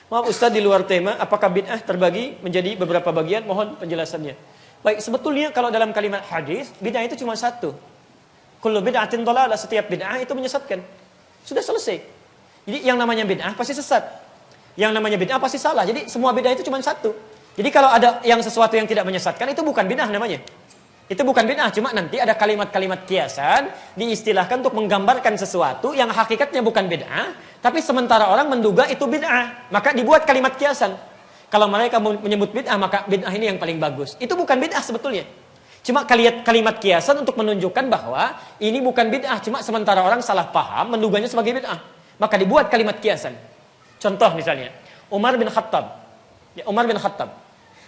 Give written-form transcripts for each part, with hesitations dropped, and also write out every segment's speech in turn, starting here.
Maaf Ustaz, di luar tema, apakah bid'ah terbagi menjadi beberapa bagian? Mohon penjelasannya. Baik, sebetulnya kalau dalam kalimat hadis, bid'ah itu cuma satu. Kullu bid'atin dhalalah, setiap bid'ah itu menyesatkan. Sudah selesai. Jadi yang namanya bid'ah pasti sesat. Yang namanya bid'ah pasti salah. Jadi semua bid'ah itu cuma satu. Jadi kalau ada yang sesuatu yang tidak menyesatkan, itu bukan bid'ah namanya. Itu bukan bid'ah, cuma nanti ada kalimat-kalimat kiasan diistilahkan untuk menggambarkan sesuatu yang hakikatnya bukan bid'ah, tapi sementara orang menduga itu bid'ah, maka dibuat kalimat kiasan. Kalau mereka menyebut bid'ah, maka bid'ah ini yang paling bagus. Itu bukan bid'ah sebetulnya. Cuma kalimat kiasan untuk menunjukkan bahwa ini bukan bid'ah, cuma sementara orang salah paham menduganya sebagai bid'ah. Maka dibuat kalimat kiasan. Contoh misalnya, Umar bin Khattab. Ya, Umar bin Khattab.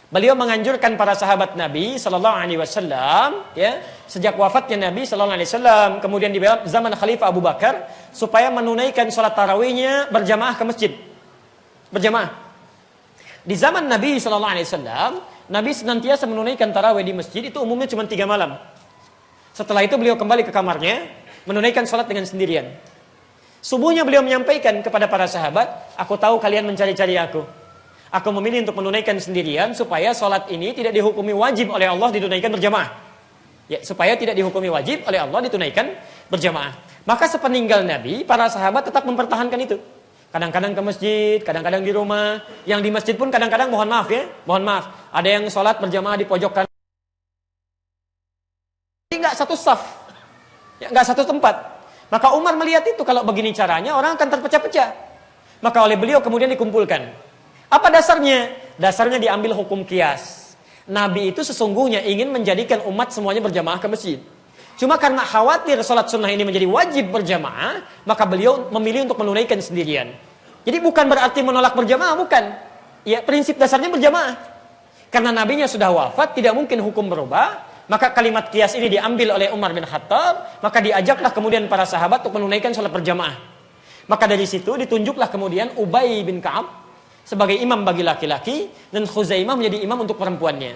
Beliau menganjurkan para sahabat Nabi sallallahu alaihi wasallam, ya, sejak wafatnya Nabi sallallahu alaihi wasallam, kemudian di zaman Khalifah Abu Bakar, supaya menunaikan salat tarawihnya berjamaah ke masjid. Berjamaah. Di zaman Nabi sallallahu alaihi wasallam, Nabi senantiasa menunaikan tarawih di masjid itu umumnya cuma 3 malam. Setelah itu beliau kembali ke kamarnya, menunaikan salat dengan sendirian. Subuhnya beliau menyampaikan kepada para sahabat, aku tahu kalian mencari-cari aku. Aku memilih untuk menunaikan sendirian supaya sholat ini tidak dihukumi wajib oleh Allah ditunaikan berjamaah. Ya, supaya tidak dihukumi wajib oleh Allah ditunaikan berjamaah. Maka sepeninggal Nabi, para sahabat tetap mempertahankan itu. Kadang-kadang ke masjid, kadang-kadang di rumah. Yang di masjid pun kadang-kadang mohon maaf ya, mohon maaf. Ada yang sholat berjamaah di pojok kanan. Jadi nggak satu saf, ya, nggak satu tempat. Maka Umar melihat itu, kalau begini caranya orang akan terpecah-pecah. Maka oleh beliau kemudian dikumpulkan. Apa dasarnya? Dasarnya diambil hukum kias. Nabi itu sesungguhnya ingin menjadikan umat semuanya berjamaah ke masjid. Cuma karena khawatir sholat sunnah ini menjadi wajib berjamaah, maka beliau memilih untuk menunaikan sendirian. Jadi bukan berarti menolak berjamaah, bukan. Ya, prinsip dasarnya berjamaah. Karena nabinya sudah wafat, tidak mungkin hukum berubah. Maka kalimat kias ini diambil oleh Umar bin Khattab, maka diajaklah kemudian para sahabat untuk menunaikan sholat berjamaah. Maka dari situ ditunjuklah kemudian Ubay bin Ka'ab sebagai imam bagi laki-laki, dan Khuzaimah menjadi imam untuk perempuannya.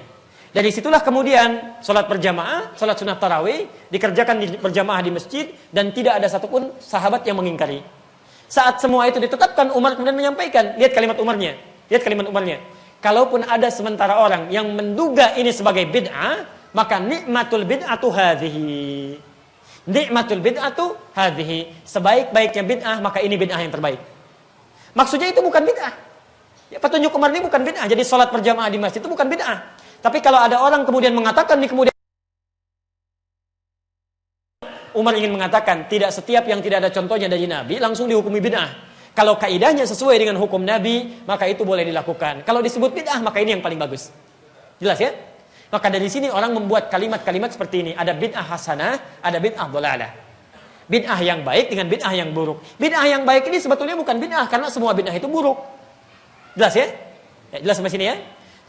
Dari situlah kemudian sholat berjamaah, sholat sunat tarawih dikerjakan berjamaah di masjid, dan tidak ada satupun sahabat yang mengingkari. Saat semua itu ditetapkan, Umar kemudian menyampaikan, lihat kalimat Umarnya, kalaupun ada sementara orang yang menduga ini sebagai bid'ah, maka nikmatul bid'atu hadhihi. Nikmatul bid'atu hadhihi. Sebaik-baiknya bid'ah, maka ini bid'ah yang terbaik. Maksudnya itu bukan bid'ah. Ya, petunjuk Umar ini bukan bid'ah. Jadi sholat berjamaah di masjid itu bukan bid'ah. Tapi kalau ada orang kemudian mengatakan di kemudian, Umar ingin mengatakan tidak setiap yang tidak ada contohnya dari Nabi langsung dihukumi bid'ah. Kalau kaidahnya sesuai dengan hukum Nabi, maka itu boleh dilakukan. Kalau disebut bid'ah, maka ini yang paling bagus. Jelas ya? Maka dari sini orang membuat kalimat-kalimat seperti ini. Ada bid'ah hasanah, ada bid'ah dhalalah. Bid'ah yang baik dengan bid'ah yang buruk. Bid'ah yang baik ini sebetulnya bukan bid'ah, karena semua bid'ah itu buruk. Jelas ya? Ya, jelas sampai sini ya?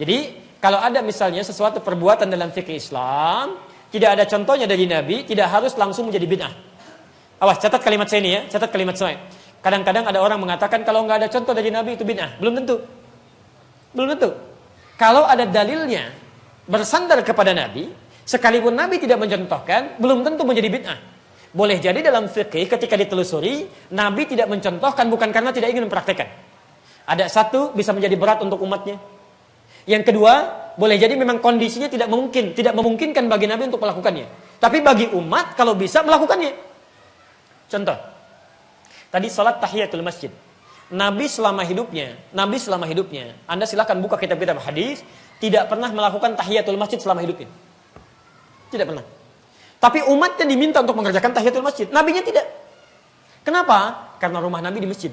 Jadi, kalau ada misalnya sesuatu perbuatan dalam fikih Islam, tidak ada contohnya dari Nabi, tidak harus langsung menjadi bid'ah. Awas, catat kalimat saya ini ya, catat kalimat saya. Kadang-kadang ada orang mengatakan kalau nggak ada contoh dari Nabi itu bid'ah. Belum tentu. Belum tentu. Kalau ada dalilnya bersandar kepada Nabi, sekalipun Nabi tidak mencontohkan, belum tentu menjadi bid'ah. Boleh jadi dalam fikih ketika ditelusuri, Nabi tidak mencontohkan bukan karena tidak ingin mempraktekkan. Ada satu, bisa menjadi berat untuk umatnya. Yang kedua, boleh jadi memang kondisinya tidak memungkinkan bagi Nabi untuk melakukannya. Tapi bagi umat, kalau bisa melakukannya. Contoh, tadi sholat tahiyatul masjid. Nabi selama hidupnya, Anda silakan buka kitab-kitab hadis, tidak pernah melakukan tahiyatul masjid selama hidupnya. Tidak pernah. Tapi umatnya diminta untuk mengerjakan tahiyatul masjid. Nabinya tidak. Kenapa? Karena rumah Nabi di masjid.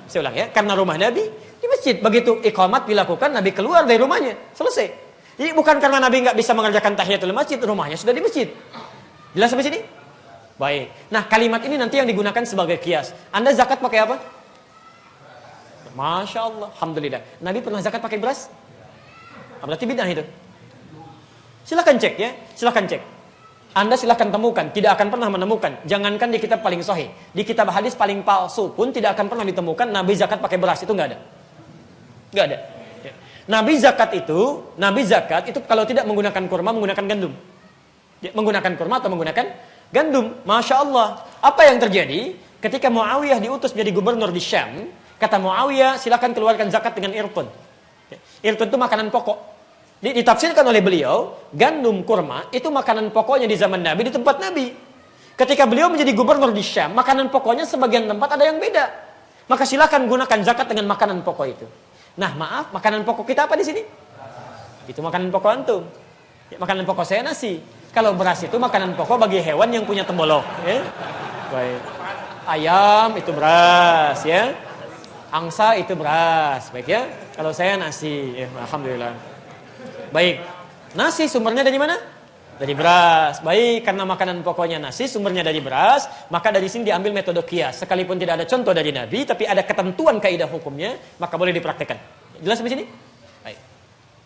Saya ulang ya, karena rumah Nabi di masjid. Begitu iqamat dilakukan, Nabi keluar dari rumahnya. Selesai. Jadi bukan karena Nabi nggak bisa mengerjakan tahiyatul masjid, rumahnya sudah di masjid. Jelas sampai sini? Baik. Nah, kalimat ini nanti yang digunakan sebagai kias. Anda zakat pakai apa? Masya Allah, alhamdulillah. Nabi pernah zakat pakai beras? Berarti bid'ah itu. Silakan cek ya, silakan cek. Anda silahkan temukan, tidak akan pernah menemukan. Jangankan di kitab paling sahih, di kitab hadis paling palsu pun tidak akan pernah ditemukan Nabi zakat pakai beras, itu nggak ada. Nggak ada. Ya. Nabi zakat itu kalau tidak menggunakan kurma, menggunakan gandum. Ya, menggunakan kurma atau menggunakan gandum. Masya Allah. Apa yang terjadi? Ketika Muawiyah diutus menjadi gubernur di Syam, Kata Muawiyah, silakan keluarkan zakat dengan irtun. Irtun itu makanan pokok. Ditafsirkan oleh beliau, gandum kurma itu makanan pokoknya di zaman Nabi, di tempat Nabi. Ketika beliau menjadi gubernur di Syam, makanan pokoknya sebagian tempat ada yang beda. Maka silakan gunakan zakat dengan makanan pokok itu. Nah, maaf, makanan pokok kita apa di sini? Itu makanan pokok antum. Ya, makanan pokok saya nasi. Kalau beras itu makanan pokok bagi hewan yang punya tembolok. Ya. Baik. Ayam itu beras, ya. Angsa itu beras, baik ya. Kalau saya nasi, ya, alhamdulillah. Baik. Nasi sumbernya dari mana? Dari beras. Baik, karena makanan pokoknya nasi, sumbernya dari beras, maka dari sini diambil metode qiyas. Sekalipun tidak ada contoh dari Nabi, tapi ada ketentuan kaidah hukumnya, maka boleh dipraktikkan. Jelas sampai sini?